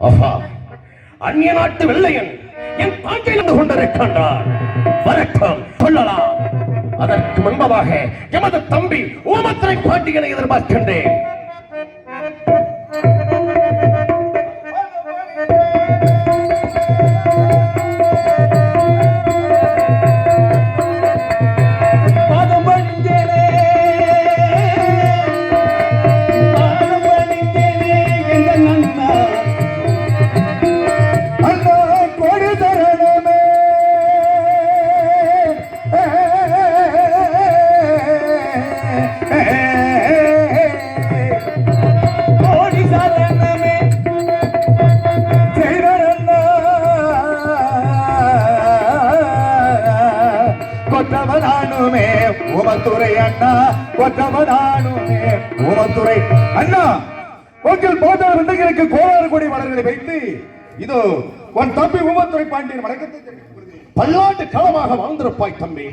ஆஹா, அந்நிய நாட்டு வெள்ளையன் என் பாட்டில் இருந்து கொண்டிருக்கின்றார். வரட்டும், சொல்லலாம். அதற்கு முன்பதாக எமது தம்பி ஊமத்துரை பாண்டியனை எதிர்பார்க்கின்றேன். இதோ உன் தம்பி ஊமத்துரை பாண்டியன் வணக்கத்தை பல்லாண்டு காலமாக வாழ்ந்திருப்பாய் தம்பி.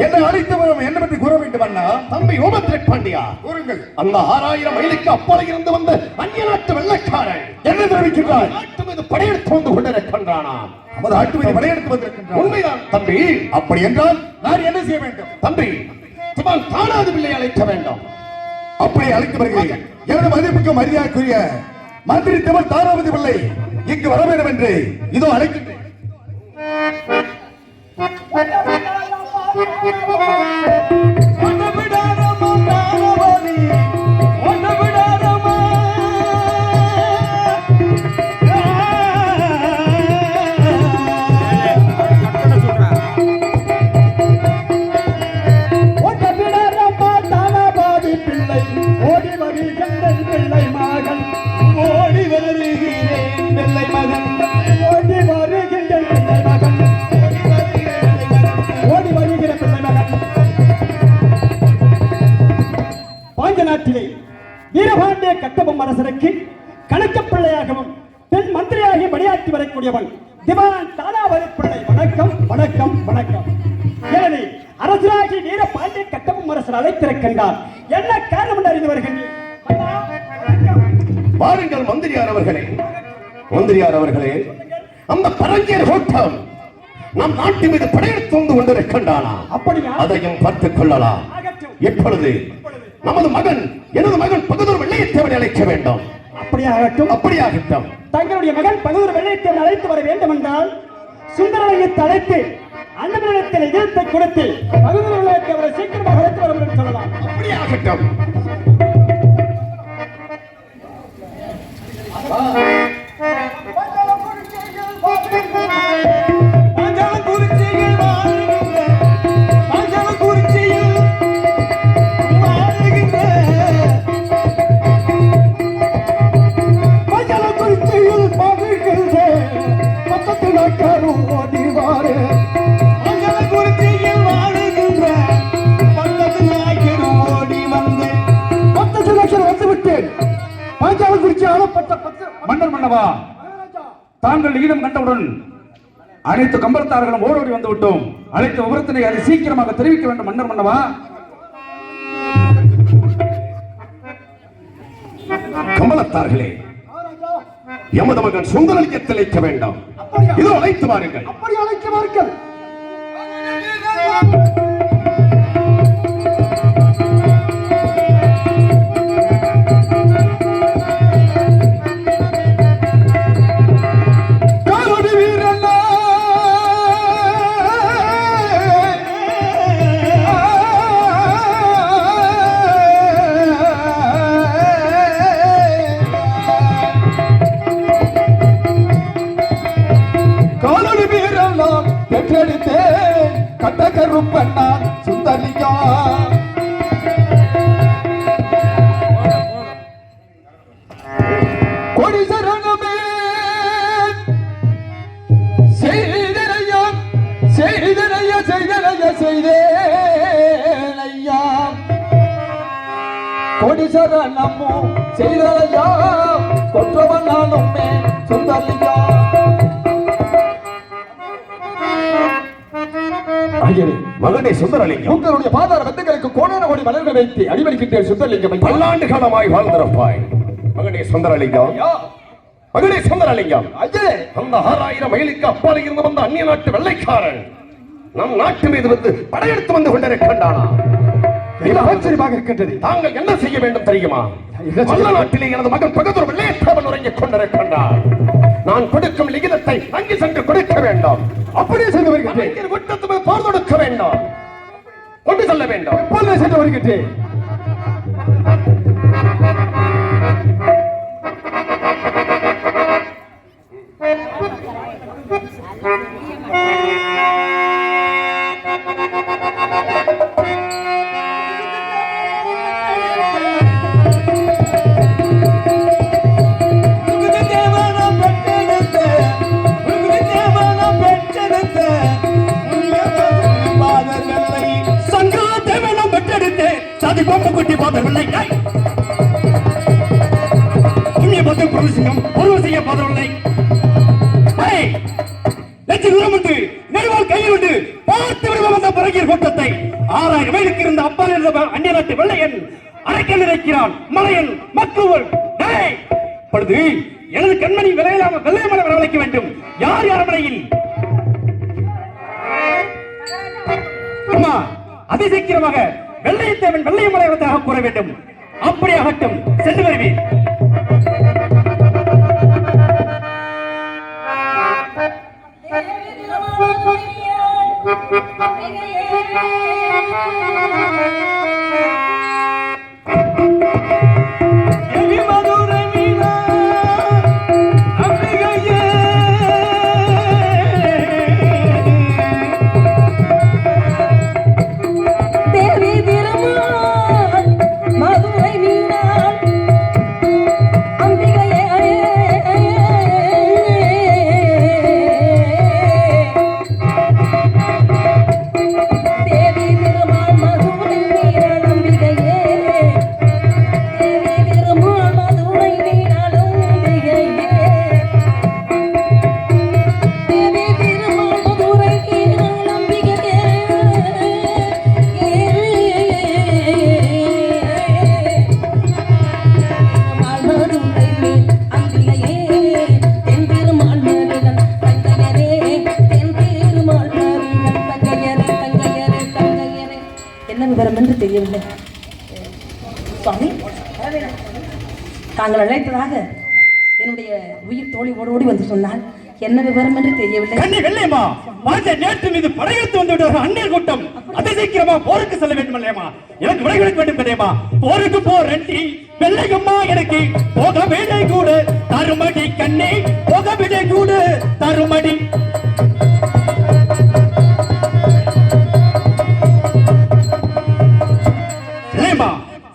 என்னை அழைத்து வரும் என்ன பற்றி கூற வேண்டும் அண்ணா? தம்பி ஊமத்துரை பாண்டியா, கூறுங்கள். அந்த 6000 மைலுக்கு அப்பால் இருந்து வந்த அந்நிய நாட்டு வெள்ளைக்காரன் என்ன தெரிவிக்கின்றார்? நாட்டு மீது படையெடுத்து வந்து கொண்டிருக்கின்றானா? நமது நாட்டு மீது படையெடுத்து வந்திருக்கின்றான். உண்மைதான் தம்பி. அப்படி என்றால் நான் என்ன செய்ய வேண்டும்? தம்பி, திவான் தானாது பிள்ளை அழைக்க வேண்டும். அப்படி அழைத்து வருகிறேன். எனது மதிப்புக்கு மரியாதைக்குரிய மந்திரி திவான் தாராவதி பிள்ளை இங்கு வர வேண்டும் என்று இதோ அழைக்கின்றேன். வீரபாண்டிய கட்டபொம்மன் அரசருக்கு கணக்கப்பிள்ளையாகவும் பெண் மந்திரியாகி பணியாற்றி வரக்கூடியவன் திவான் தாராவதி பிள்ளை. வணக்கம் வணக்கம் வணக்கம். எனவே அரசராகி வீரபாண்டிய கட்டபொம்மன் அரசர் அழைத்திருக்கின்றார். என்ன காரணம் என்று அறிந்து வருகின்றேன். பாருங்கள் மந்திரியார் அவர்களே, மந்திரியார் அவர்களே, அந்த பரங்கியர் கூட்டம் நம் நாட்டு மீது படையெடுத்து வந்து கொண்டிருக்கின்றானா? அப்படியா? அதையும் பார்த்துக் கொள்ளலாம். எப்பொழுது நமது மகன், எனது மகன் பகதூர் வெள்ளையத்தேவனை அழைக்க வேண்டும். அப்படியாகட்டும், அப்படியாகட்டும். தங்களுடைய மகன் பகதூர் வெள்ளையத்தேவனை அழைத்து வர வேண்டும் என்றால் சுந்தரலிங்கத்தை அழைத்து அண்ணனிடத்தில் எதிர்த்தை கொடுத்து பகதூர் வெள்ளையத்தேவனை சீக்கிரமாக அழைத்து வர வேண்டும் சொல்லலாம். அப்படியாகட்டும். மன்னர் மன்னவா, தாங்கள் ஈழம் கண்டவுடன் அனைத்து கம்பளத்தார்களும் ஓடோடி வந்து விட்டோம். அனைத்து விவரத்தினை அதை சீக்கிரமாக தெரிவிக்க வேண்டும் மன்னர் மன்னவா. கம்பளத்தார்களே, எமது மகன் சுந்தரலிங்கத்தை அழைக்க வேண்டும். இதோ அழைத்து வாருங்கள். அப்படி அழைத்து வாருங்கள். கட்டகருப்பண்ணான் சுந்தரியா கொடி சரணமே செய்தனையா செய்தனையா செய்தனையா செய்தேனையா கொடி சரணமோ செய்தனையா கொற்றவன் நானுமே சுந்தரியா. மகனே சுந்தரலிங்கம், உங்களுடைய பாதார பத்துகளுக்கு கோடான கோடி மலர்கள் வைத்து அடிமணிக்கிட்டேன் சுந்தரலிங்கம். பல்லாண்டு காலமாய் வாழ்ந்திருப்பாய். மகனே சுந்தரலிங்கம், மகனே சுந்தரலிங்கம், ஐயே, அந்த 6000 மைலுக்கு அப்பால் இருந்து வந்த அந்நிய நாட்டு வெள்ளைக்காரன் நம் நாட்டு மீது வந்து படையெடுத்து வந்து கொண்டிருக்கின்றானா? ஆச்சரியமாக இருக்கின்றது. தாங்கள் என்ன செய்ய வேண்டும் தெரியுமா? வல்ல நாட்டிலே எனது மகன் பகதூர் வெள்ளையத்தேவன் உறங்கிக் கொண்டிருக்கின்றான். நான் கொடுக்கும் லிகிதத்தை அங்கே சென்று கொடுக்க வேண்டும். அப்படியே சென்று வருகின்றேன். குற்றத்துமே போர் தொடுக்க வேண்டும், கொண்டு செல்ல வேண்டும். இப்போது சென்று வருகின்றேன். குட்டி போதவில்லை, புண்ணிய பத்து பிரதேசம் ஒருவர் செய்ய போதவில்லை. நெடுவால் கையில் உண்டு பார்த்து விடுவோம் அந்த பிறகிய கூட்டத்தை. 6000 மைலுக்கு இருந்த அப்பால் இருந்த அந்நிய நாட்டு வெள்ளையன் அரைக்கல் இருக்கிறான். மலையன் மக்கள் பொழுது எனது கண்மணி விளையாம வெள்ளை மலை வரவழைக்க வேண்டும். யார் யார் மலையில் அம்மா அதிசீக்கிரமாக வெள்ளையத்தேவன் வெள்ளைய மலைவதாக கூற வேண்டும். அப்படி ஆகட்டும், சென்று வருவேன். தாங்கள் அழைத்ததாக என்னுடைய உயிர் தோழி ஓடி வந்து சொன்னால் என்ன விவரம் என்று தெரியவில்லை. கண்ணி வெள்ளையம்மா, நேற்று மீது படையெடுத்து வந்து விடுவார்கள் அந்நியர் கூட்டம். அதை சீக்கிரமா போருக்கு செல்ல வேண்டும் இல்லையம்மா? எனக்கு விடை கொடுக்க வேண்டும் கிடையாமா? போருக்கு போர் அண்டி வெள்ளையம்மா எனக்கு போக விடை கூடு தருமடி கண்ணி, போக விடை கூடு தருமடி.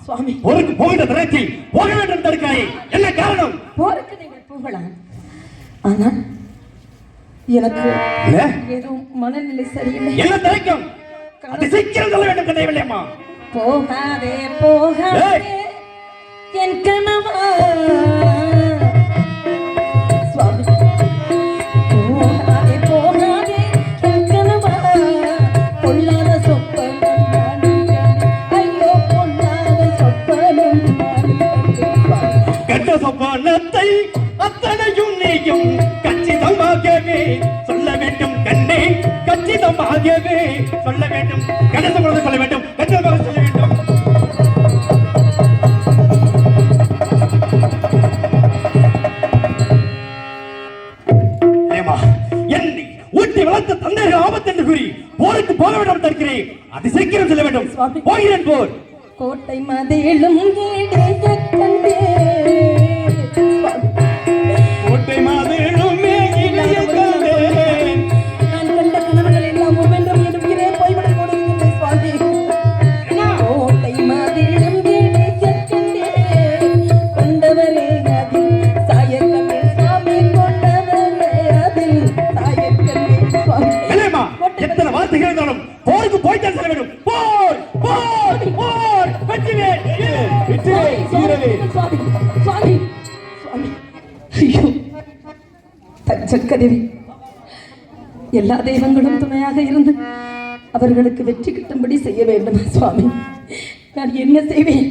சுவாமி, போருக்கு போகிற திரைச்சி போக வேண்டும் தடுக்காயே, என்ன காரணம்? போருக்கு நீங்கள் போகலாம், ஆனால் எனக்கு ஏதோ மனநிலை சரியில்லை. என்ன தயக்கம்? அது சீக்கிரம் சொல்ல வேண்டும் கதையில்லையம்மா. போகாதே போகாதே என் கனவா சுவாமி, போகாதே போகாதே என் கனவா, பொல்லாத சொப்பனம் ஐயோ பொல்லாத சொப்பனம் கெட்ட சொப்பனத்தை அத்தனையும் நீயும் கச்சிதமாகவே சொல்ல வேண்டும் கண்ணே, கச்சிதமாகவே சொல்ல வேண்டும். கடைசி பொழுது சொல்ல வேண்டும், கச்சிதமாக சொல்ல வேண்டும். என்னை ஊட்டி வளர்த்த தந்தைகள் ஆபத்து என்று கூறி போருக்கு போக வேண்டும் தருகிறேன். அது சீக்கிரம் செல்ல வேண்டும். போகிறேன் போர். கோட்டை மதிலும் கண்டே கோட்டை மதிலும் நான் கண்ட கனவுகள் எல்லாம் ஒவ்வொன்றும் எடுக்கிறே போய்விட கொடுக்கின்றேன் சுவாமி. கோட்டை மதிலும் கண்டே கொண்டவரே அதில் சாயக்கமே சுவாமி, கொண்டவரே அதில் சாயக்கமே சுவாமி. எத்தனை வார்த்தைகள் இருந்தாலும் போருக்கு போய்தான் செல்ல வேண்டும். போர் போர் போர் வெற்றிவே வெற்றிவே சுவாமி சுவாமி சுவாமி. ஐயோ தச்சக்கதேவி, எல்லா தெய்வங்களும் துணையாக இருந்து அவர்களுக்கு வெற்றி கிட்டும்படி செய்ய வேண்டும் சுவாமி. நான் என்ன செய்வேன்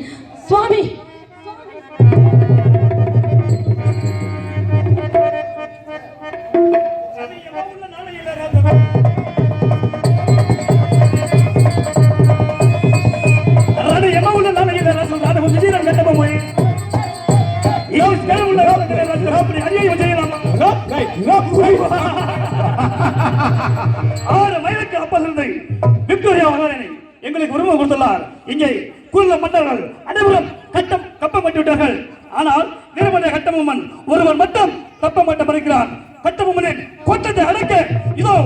சுவாமி? அப்படி அநியாயம் செய்யலாமா? 6 மைலுக்கு அப்பாலிருந்து விக்டோரியா மகாராணி எங்களுக்கு உரிமை கொடுத்துள்ளார். இங்கே குள்ள மன்னர்கள் அனைவரும் கப்பம் கட்டி விட்டார்கள். ஆனால் வீரமணிய கட்டபொம்மன் ஒருவர் மட்டும் கப்பம் கட்ட மறுக்கிறார். கட்டபொம்மனின் கோட்டத்தை அடக்க இதோ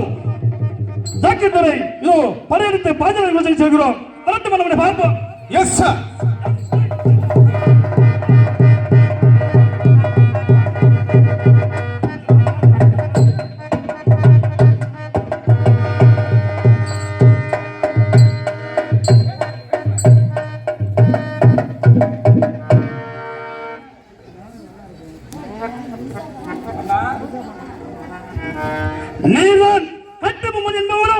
ஜாக்கிரதை, இதோ படையெடுத்து பாஜக செல்கிறோம். வரட்டும், நம்முடைய பார்ப்போம். Yes sir. நீதான் கட்டபொம்மன் என்பவனோ?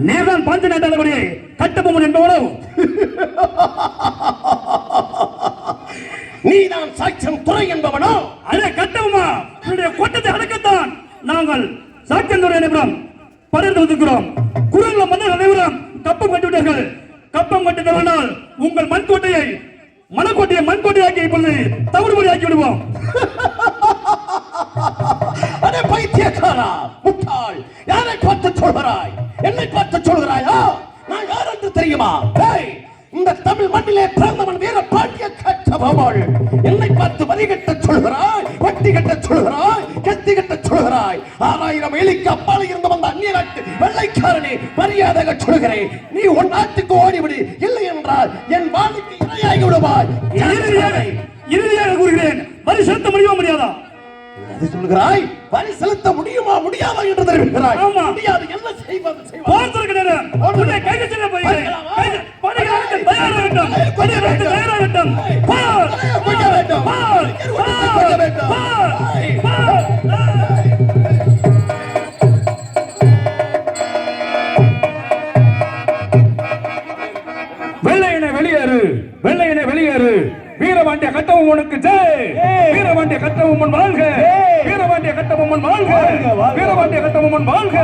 நீதான் பாஞ்ச நாட்டாளபடியே கட்டபொம்மன் என்பவனோ? நீதான் சாட்சியம் துறை என்பவனோ? அதே கட்டபொம்மா, உன்னுடைய கோட்டத்தை அடக்கத்தான் நாங்கள் சாட்சியம் துறை அனைவரும் படைந்து வந்திருக்கிறோம். குரல்ல மன்னர் அனைவரும் கப்பம் கட்டிவிட்டார்கள். கப்பம் கட்டினால் உங்கள் மண்கோட்டையை மண்கோட்டையாக்கி இப்பொழுது தவிடுபடி ஆக்கி விடுவோம். அடே பைத்தியக்காரா, முட்டாள்! யாரை பார்த்து சொல்கிறாய்? என்னை பார்த்து சொல்கிறாயா? நான் யார் என்று தெரியுமா? இந்த தமிழ் மண்ணிலே பிறந்தவன் வீர பாண்டிய கட்டபொம்மன். என்னை பார்த்து வரி கட்ட சொல்கிறாய், வட்டி கட்ட சொல்கிறாய், கத்தி கட்ட சொல்கிறாய். 6000 வேலைக்கு அப்பால் இருந்து வந்த அந்நிய நாட்டு வெள்ளைக்காரனே, மரியாதையாக சொல்கிறேன், நீ உன் நாட்டுக்கு ஓடிவிடு. இல்லை என்றால் என் வாழ்க்கை இரையாகி விடுவாய். இறுதியாக கூறுகிறேன், வரி செலுத்த முடியாதா? அது சொல்கிறாய், வரி செலுத்த முடியுமா முடியாதா என்று தெரிவிக்கிறாய். முடியாது, என்ன செய்வது? கைது செய்ய போகிறேன். தயாராகட்டும். வெள்ளையனே வெளியேறு. வீரபாண்டிய கட்டபொம்மனுக்கு ஜெய். வீரபாண்டிய கட்டபொம்மன் வாழ்க. வீரபாண்டிய கட்டபொம்மன் வாழ்க. வீரபாண்டிய கட்டபொம்மன் வாழ்க.